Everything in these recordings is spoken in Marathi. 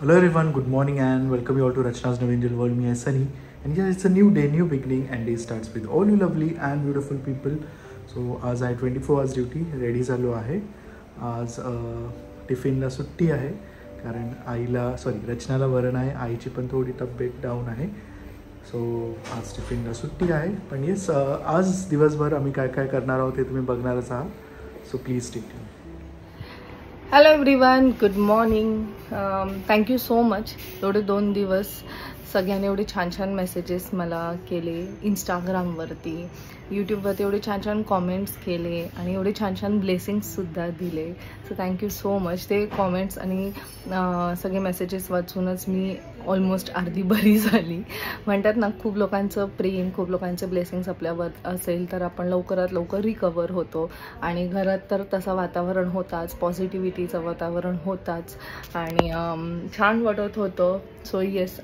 Hello everyone, good morning and welcome you all to Rachna's New Angel World. Me is Sunny, and yes, it's a new day, new beginning, and day starts with all you lovely and beautiful people. So आज आहे 24 hours ड्युटी रेडी झालो आहे. आज टिफिनला सुट्टी आहे कारण आईला रचनाला बरं नाही, आईची पण थोडी तब्येत डाऊन आहे. सो आज टिफिनला सुट्टी आहे. पण येस, आज दिवसभर आम्ही काय काय करणार आहोत ते तुम्ही बघणारच आहात. So please stay tune. Hello everyone, good morning. Thank you so much. एवढे 2 दिवस सगळ्यांनी एवढे छान छान मेसेजेस मला केले, इंस्टाग्रामवरती, यूट्यूबवरती एवढे छान छान कॉमेंट्स केले आणि एवढे छान छान ब्लेसिंग्ससुद्धा दिले. So thank you so much. ते कॉमेंट्स आणि सगळे मेसेजेस वाचूनच मी ऑलमोस्ट अर्धी बरी झाली. म्हणतात ना, खूप लोकांचं प्रेम, खूप लोकांचे ब्लेसिंग्स आपल्यावर असेल तर आपण लवकरात लवकर रिकवर होतो. आणि घरात तर तसं वातावरण होताच, पॉझिटिव्हिटीचं वातावरण होताच आणि छान वाटत होतं. So yes,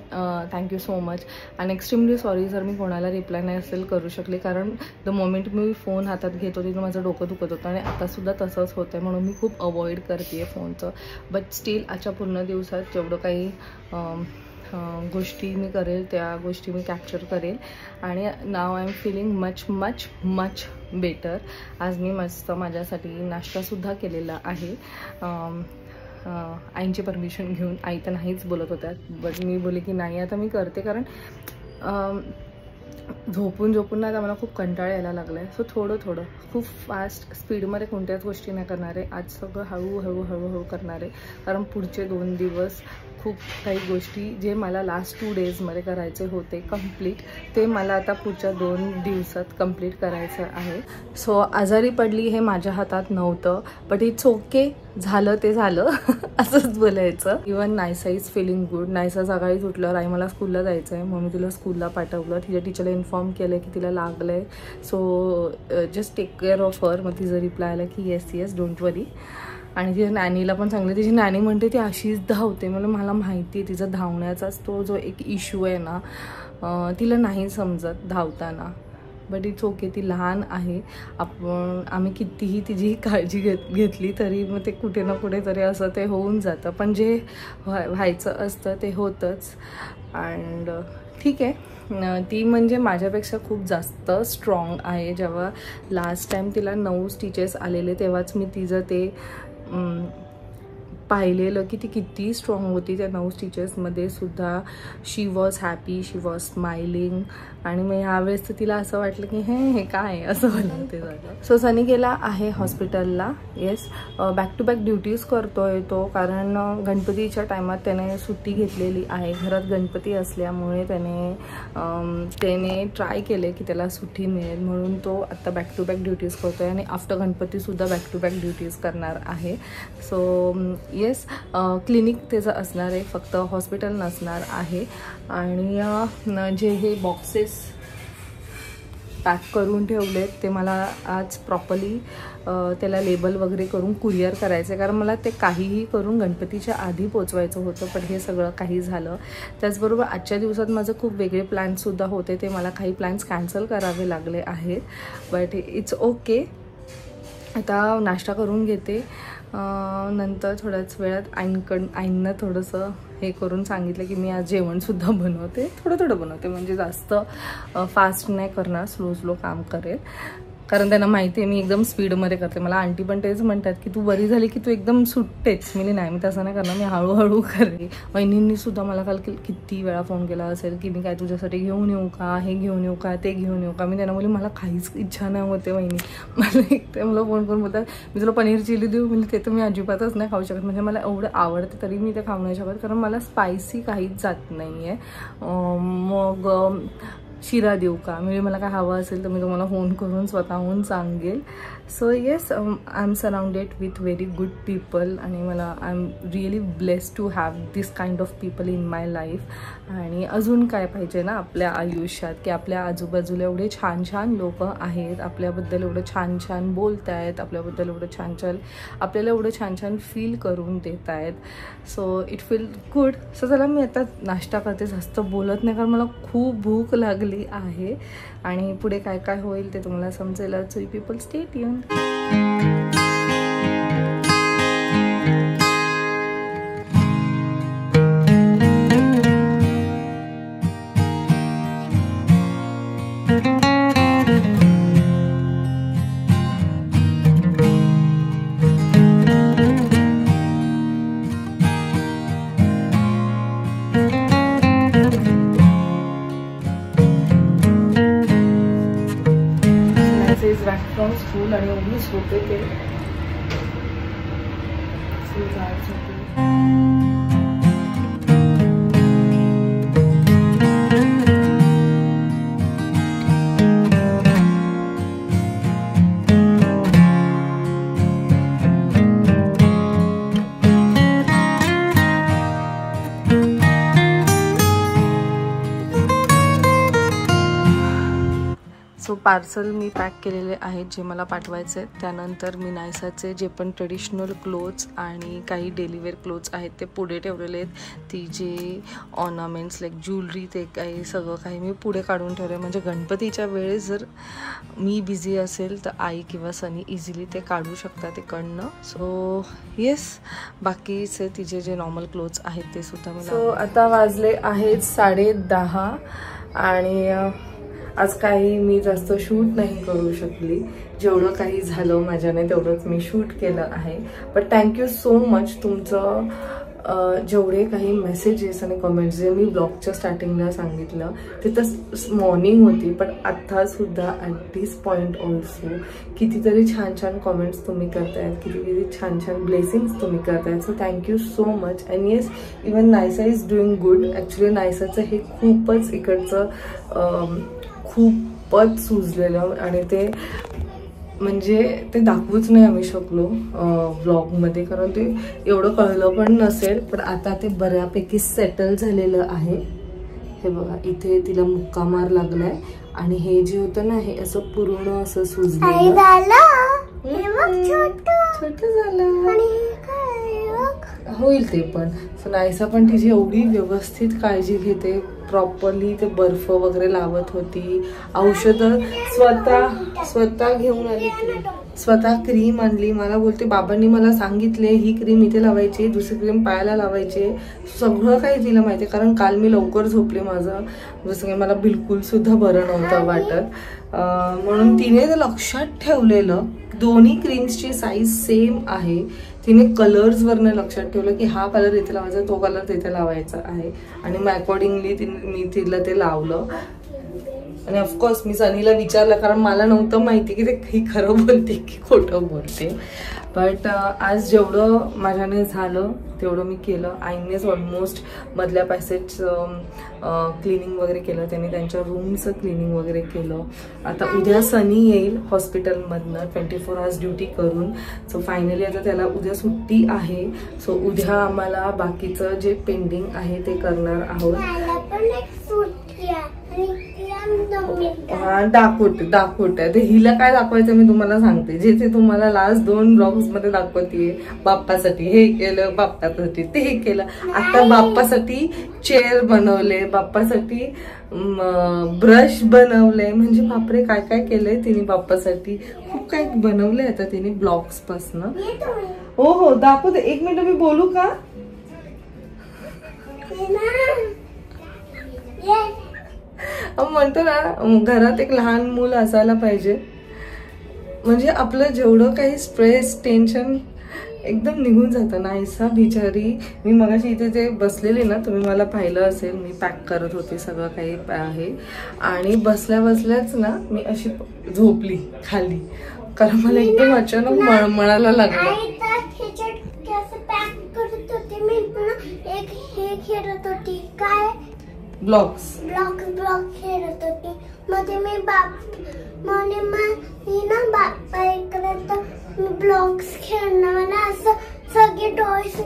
thank you so much. आणि एक्स्ट्रीमली सॉरी जर मी कोणाला रिप्लाय नाही असेल करू शकले, कारण द मोमेंट मी फोन हातात घेत होती तर माझं डोकं दुखत होतं आणि आतासुद्धा तसंच होतं आहे, म्हणून मी खूप अवॉइड करते फोनचं. बट स्टील आजच्या पूर्ण दिवसात जेवढं काही गोष्टी मी करेल त्या गोष्टी मी कॅप्चर करेल. आणि now I am feeling much much much better. आज मी मस्त माझ्यासाठी नाश्तासुद्धा केलेला आहे. आईंची परमिशन घेऊन. आई तर नाहीच बोलत होत्या, बट मी बोलले की नाही आता मी करते, कारण झोपून ना आता मला खूप कंटाळा यायला लागला आहे. सो थोडं खूप फास्ट स्पीडमध्ये कोणत्याच गोष्टी नाही करणार आहे. आज सगळं हळूहळू करणार आहे, कारण पुढचे 2 दिवस खूप काही गोष्टी जे मला लास्ट 2 डेजमध्ये करायचे होते कंप्लीट, ते मला आता पुढच्या 2 दिवसात कंप्लीट करायचं आहे. सो आजारी पडली हे माझ्या हातात नव्हतं, बट इट्स ओके. झालं ते झालं असंच बोलायचं. Even Naysa is feeling good. Naisa सकाळीच उठल्यावर आई मला स्कूलला जायचं आहे, मग मी तिला स्कूलला पाठवलं. तिच्या टीचरला इन्फॉर्म केलं की तिला लागलं आहे, so just take care of her. मग तिचं रिप्लाय आला की येस डोंट वरी. आणि तिच्या नॅनीला पण सांगितलं. तिची नॅनी म्हणते ती अशीच धावते. मला माहिती आहे तिचा धावण्याचाच तो जो एक इश्यू आहे ना, तिला नाही समजत धावताना. बट इट्स ओके, ती लहान आहे. आम्ही कितीही तिची काळजी घेतली तरी मग ते कुठे ना कुठे तरी असं ते होऊन जातं. पण जे व्हायचं असतं ते होतंच. अँड ठीक आहे, ती म्हणजे माझ्यापेक्षा खूप जास्त स्ट्रॉंग आहे. जेव्हा लास्ट टाईम तिला 9 स्टिचेस आलेले तेव्हाच मी तिचं ते पाहिलेलं की ती किती स्ट्रॉंग होती. त्या 9 स्टिचेसमध्ये सुद्धा she was happy, she was smiling. आणि मग ह्यावेळेस तर तिला असं वाटलं की हे काय असं झालं ते झालं. सो सनी गेला आहे हॉस्पिटलला. Yes, back to back duties करतोय तो, कारण गणपतीच्या टायमात त्याने सुट्टी घेतलेली आहे. घरात गणपती असल्यामुळे त्याने ट्राय केले की त्याला सुट्टी मिळेल, म्हणून तो आत्ता बॅक टू बॅक ड्युटीज करतोय. आणि आफ्टर गणपतीसुद्धा बॅक टू बॅक ड्युटीज करणार आहे. सो येस, क्लिनिक त्याचं असणार आहे, फक्त हॉस्पिटल नसणार आहे. आणि जे हे बॉक्सेस पॅक करून ठेवलेत ते मला आज प्रॉपरली त्याला लेबल वगैरे करून कुरिअर करायचं आहे, कारण मला ते काहीही करून गणपतीच्या आधी पोचवायचं होतं. पण हे सगळं काही झालं. त्याचबरोबर आजच्या दिवसात माझं खूप वेगळे प्लॅन्ससुद्धा होते, ते मला काही प्लॅन्स कॅन्सल करावे लागले आहेत. But it's okay. आता नाश्ता करून घेते. नंतर थोड्याच वेळात आईंना थोडंसं हे करून सांगितलं की मी आज जेवणसुद्धा बनवते. थोडं बनवते, म्हणजे जास्त फास्ट नाही करणार, स्लो काम करेल, कारण त्यांना माहिती आहे मी एकदम स्पीडमध्ये करते. मला आंटी पण तेच म्हणतात की तू बरी झाली की तू एकदम सुटतेच. नाही, मी तसं नाही करणार, मी हळूहळू करेल. वहिनींनी सुद्धा मला काल किती वेळा फोन केला असेल की मी काय तुझ्यासाठी घेऊन येऊ का, हे घेऊन येऊ का, ते घेऊन येऊ का. मी त्यांना बोलली मला काहीच इच्छा नाही होते वहिनी. मला फोन करून बोलतात मी तुला पनीर चिली देऊ, म्हणजे ते तर मी अजिबातच नाही खाऊ शकत. म्हणजे मला एवढं आवडते तरी मी ते खाऊ नाही शकत, कारण मला स्पायसी काहीच जात नाही आहे. मग शिरा देऊ का, म्हणजे मला काय हवं असेल तर मी तुम्हाला फोन करून स्वतःहून सांगेल. So yes, I am surrounded with very good people आणि I am really blessed to have this kind of people in my life. आणि अजून काय पाहिजे ना आपल्या आयुष्यात, की आपल्या आजूबाजूला एवढे छान लोक आहेत, आपल्याबद्दल एवढं छान बोलत आहेत, आपल्याबद्दल एवढं आपल्याला एवढं छान फील करून देत आहेत. So it feel good. So चला मी आता नाश्ता करते, जास्त बोलत नाही कारण मला खूप भूक लागली आहे. आणि पुढे काय काय होईल ते तुम्हाला समजेल. So people stay tune. Back from school आणि एवढी झोप येते. सो पार्सल मी पॅक केलेले आहेत जे मला पाठवायचे आहेत. त्यानंतर मी नायसाचे जे पण ट्रेडिशनल क्लोथ्स आणि काही डेलीवेअर क्लोथ्स आहेत ते पुढे ठेवलेले आहेत. ती जे ऑर्नामेंट्स लाईक ज्वेलरी ते काही सगळं काही मी पुढे काढून ठेवले, म्हणजे गणपतीच्या वेळेस जर मी बिझी असेल तर आई किंवा सनी इझिली ते काढू शकतात इकडनं. सो येस, बाकीचे तिचे जे नॉर्मल क्लोथ्स आहेत ते सुद्धा मी. सो आता वाजले आहेत 10:30 आणि आज काही मी जास्त शूट नाही करू शकली. जेवढं काही झालं माझ्याने तेवढंच मी शूट केलं आहे. बट थँक्यू सो मच तुमचं जेवढे काही मेसेजेस आणि कमेंट्स जे मी ब्लॉगच्या स्टार्टिंगला सांगितलं ते तर मॉर्निंग होती, पण आत्तासुद्धा ॲट दिस पॉईंट ऑल्सो कितीतरी छान छान कमेंट्स तुम्ही करतायत, कितीतरी छान छान ब्लेसिंग्स तुम्ही करतायत. So thank you so much. And yes, even Naysa is doing good. Actually नायसाचं हे खूपच इकडचं खूपच सुजलेलं आणि ते म्हणजे ते दाखवूच नाही आम्ही शकलो व्लॉगमध्ये, कारण ते एवढं कळलं पण नसेल. पण आता ते बऱ्यापैकी सेटल झालेलं आहे. हे बघा, इथे तिला मुक्का मार लागलाय आणि हे जे होतं ना हे असं पूर्ण असं सुजलेलं छोटं झालं. होईल ते पण. सो नायसा पण तिची एवढी व्यवस्थित काळजी घेते, प्रॉपरली ते बर्फ वगैरे लावत होती, औषधं स्वतः घेऊन आली, स्वतः क्रीम आणली. मला बोलते बाबांनी मला सांगितले ही क्रीम इथे लावायची, दुसरी क्रीम पायाला लावायची, सगळं काही तिला माहिती आहे. कारण काल मी लवकर झोपले, माझं जसं काही मला बिलकुल सुद्धा बरं नव्हतं वाटत, म्हणून तिने ते लक्षात ठेवलेलं. दोन्ही क्रीम्सची साईज सेम आहे. तिने कलर्सवरनं लक्षात ठेवलं की हा कलर इथे लावायचा, तो कलर तिथे लावायचा आहे आणि मग अकॉर्डिंगली मी तिला ते लावलं. आणि ऑफकोर्स मी सनीला विचारलं, कारण मला नव्हतं माहिती की ते ही खरं बोलते की खोटं बोलते. बट आज जेवढं माझ्याने झालं तेवढं मी केलं. आईनेच ऑलमोस्ट मधल्या पॅसेज क्लिनिंग वगैरे केलं, त्यांनी त्यांच्या रूमचं क्लिनिंग वगैरे केलं. आता उद्या सनी येईल हॉस्पिटलमधनं 24 hours ड्युटी करून. सो फायनली आता त्याला उद्या सुट्टी आहे. सो उद्या आम्हाला बाकीचं जे पेंडिंग आहे ते करणार आहोत. दाखवते ते हिला काय दाखवायचं मी तुम्हाला सांगते, जे ते तुम्हाला लास्ट 2 ब्लॉग्स मध्ये दाखवते. बाप्पासाठी हे केलं, बाप्पासाठी ते केलं. आता बाप्पासाठी चेअर बनवले, बाप्पासाठी ब्रश बनवले, म्हणजे बापरे काय काय केलंय तिने बाप्पासाठी. खूप काय बनवलंय आता तिने ब्लॉग्स पासन. हो हो दाखवते, 1 मिनिट मी बोलू का. म्हणतो ना घरात एक लहान मूल असायला पाहिजे, म्हणजे आपलं जेवढं काही स्ट्रेस टेन्शन एकदम निघून जातं. नायसा बिचारी, मी मगाशी इथे जे बसलेली ना, तुम्ही मला पाहिलं असेल, मी पॅक करत होते सगळं काही आहे आणि बसल्या बसल्याच ना मी अशी झोपली खाली, कारण मला एकदम अचानक मळमळायला लागलं. ब्लॉक्स खेळत होती. मध्ये मी बाप्पा इकडे ब्लॉक्स खेळणं, मला असं सगळे टॉयस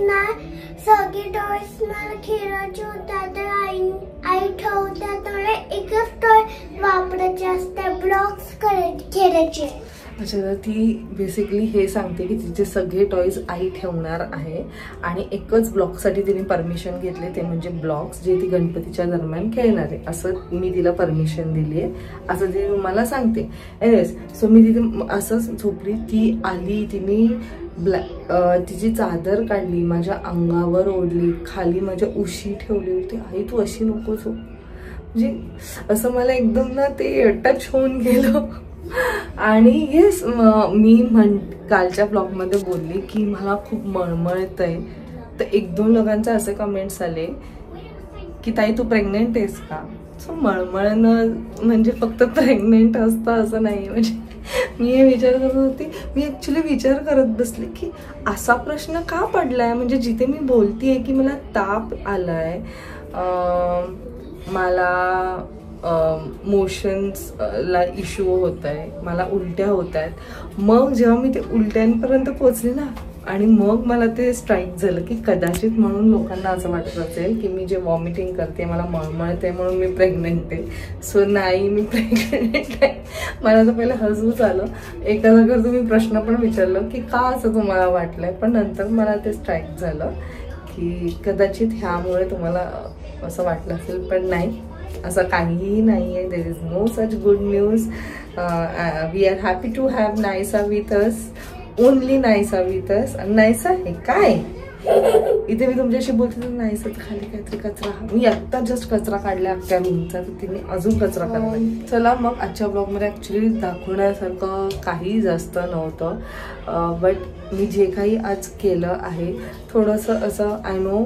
मला खेळायचे होता. तर आई ठेवतात मला एकच टॉय वापरायचे असते, ब्लॉक्स खेळायचे. अच्छा, तर ती बेसिकली हे सांगते की तिचे सगळे टॉयज आई ठेवणार आहे आणि एकच ब्लॉकसाठी तिने परमिशन घेतले, ते म्हणजे ब्लॉक्स जे ती गणपतीच्या दरम्यान खेळणार आहे, असं मी तिला परमिशन दिली आहे, असं ती मला सांगते. एनिवेज, सो मी तिथे असंच झोपली. ती आली, तिने तिची चादर काढली, माझ्या अंगावर ओढली, खाली माझ्या उशी ठेवली होती. आई तू अशी नको झोप, म्हणजे असं मला एकदम ना ते टच होऊन गेलं. आणि येस, मी कालच्या ब्लॉगमध्ये बोलली की मला खूप मळमळत आहे. तर 1-2 लोकांचे असे कमेंट्स आले की ताई तू प्रेग्नेंट आहेस का. सो मळमळणं म्हणजे फक्त प्रेग्नेंट असतं असं नाही, म्हणजे मी हे विचार करत होती. मी ॲक्च्युली विचार करत बसले की असा प्रश्न का पडलाय, म्हणजे जिथे मी बोलतीये की मला ताप आलाय, मला मोशन्सला इश्यू होत आहे, मला उलट्या होत आहेत. मग जेव्हा मी ते उलट्यांपर्यंत पोचले ना, आणि मग मला ते स्ट्राईक झालं की कदाचित म्हणून लोकांना असं वाटत असेल की मी जे वॉमिटिंग करते, मला मळमळते म्हणून मी प्रेग्नंट आहे. सो नाही, मी प्रेग्नंट आहे. मला तर पहिलं हसूच आलं. एका जागेवर तुम्ही प्रश्न पण विचारलं की का असं तुम्हाला वाटलंय, पण नंतर मला ते स्ट्राईक झालं की कदाचित ह्यामुळे तुम्हाला असं वाटलं असेल, पण नाही, असं काहीही नाही आहे. There is no such good news. We are happy to have Naisa with us, only Naisa with us. Naisa हे काय, इथे मी तुमच्याशी बोलते तर नायसा तर खाली काहीतरी कचरा, मी आत्ता जस्ट कचरा काढला अख्ख्या रूमचा, तर तिने अजून कचरा काढला. चला मग आजच्या ब्लॉगमध्ये ॲक्च्युली दाखवण्यासारखं काही जास्त नव्हतं, बट मी जे काही आज केलं आहे थोडंसं असं, आय नो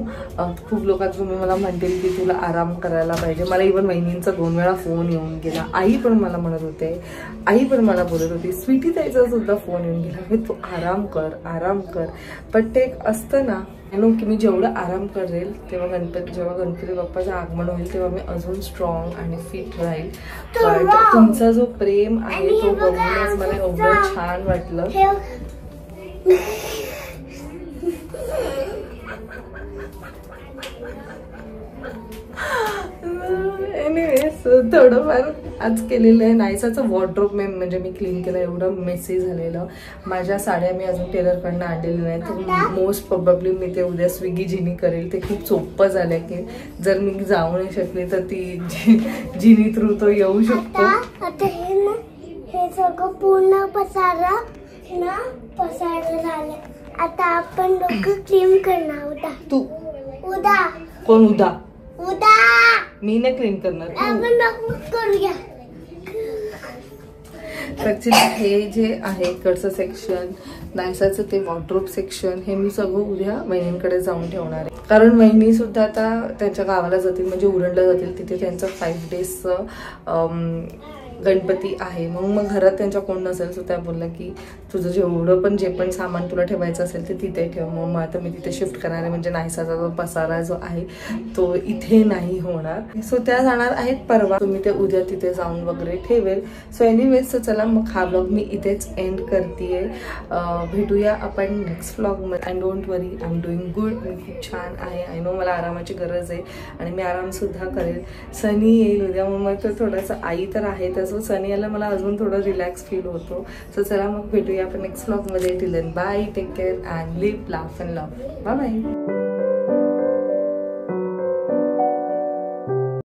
खूप लोकांचं तुम्ही मला म्हणतील की तुला आराम करायला पाहिजे. मला इव्हन वहिनींचा 2 वेळा फोन येऊन गेला, आई पण मला म्हणत होते, आई पण मला बोलत होती, स्वीटी ताईचा सुद्धा फोन येऊन गेला की तू आराम कर, आराम कर. पण ते एक असतं ना, नो की मी जेवढं आराम करेल तेव्हा जेव्हा गणपती बाप्पाचं आगमन होईल तेव्हा मी अजून स्ट्रॉंग आणि फिट राहील. बट तुमचा जो प्रेम आहे तो बघूनच मला एवढं छान वाटलं. एनिवेज थोडंफार आज केलेलं आहे. नायसाचं वॉर्डरोब म्हणजे मी क्लीन केलं, एवढं मेसी झालेलं. माझ्या साड्या मी अजून टेलरकडनं आणलेल्या नाही, तर मोस्ट प्रोबेबली मी ते उद्या स्विगी जिनी करेल. ते खूप सोपं झालं की जर मी जाऊ नाही शकले तर ती जिनी थ्रू तो येऊ शकतो. आता हे सगळं पूर्ण पसारा झालं. आता आपण डोकं क्लीन करणार. उद्या तू उद्या कोण उद्या? उद्या मी नाही क्लीन करणार, आपण डोकं करूया. ॲक्च्युली हे जे आहे इकडचं सेक्शन, नायसाचं ते वॉर्डरोब सेक्शन, हे मी सगळं उद्या वहिनींकडे जाऊन ठेवणार आहे. कारण वहिनी सुद्धा आता त्यांच्या गावाला जातील, म्हणजे उरणला जातील. तिथे त्यांचं 5 डेजचं गणपती आहे. मग घरात त्यांच्या कोण नसेल, सो त्या बोलल्या की तुझं जेवढं पण जे पण सामान तुला ठेवायचं असेल ते तिथे ठेव. मग आता मी तिथे शिफ्ट करणार आहे, म्हणजे नायसाचा जो पसारा जो आहे तो इथे नाही होणार. सो त्या जाणार आहेत परवा, तुम्ही ते उद्या तिथे जाऊन वगैरे ठेवेल. सो एनिवेज, सो चला मग हा ब्लॉग मी इथेच एंड करते. भेटूया आपण नेक्स्ट ब्लॉगमध्ये. And don't worry, I am doing good. मी खूप छान आहे. आय नो मला आरामाची गरज आहे आणि मी आरामसुद्धा करेल. सनी येईल उद्या, मग तो थोडंसं आई तर आहे, सो सनी याला मला अजून थोडं रिलॅक्स फील होतो. सो चला मग भेटूया आपण नेक्स्ट ब्लॉगमध्ये. Till then bye, take care and live, laugh and love. Bye bye.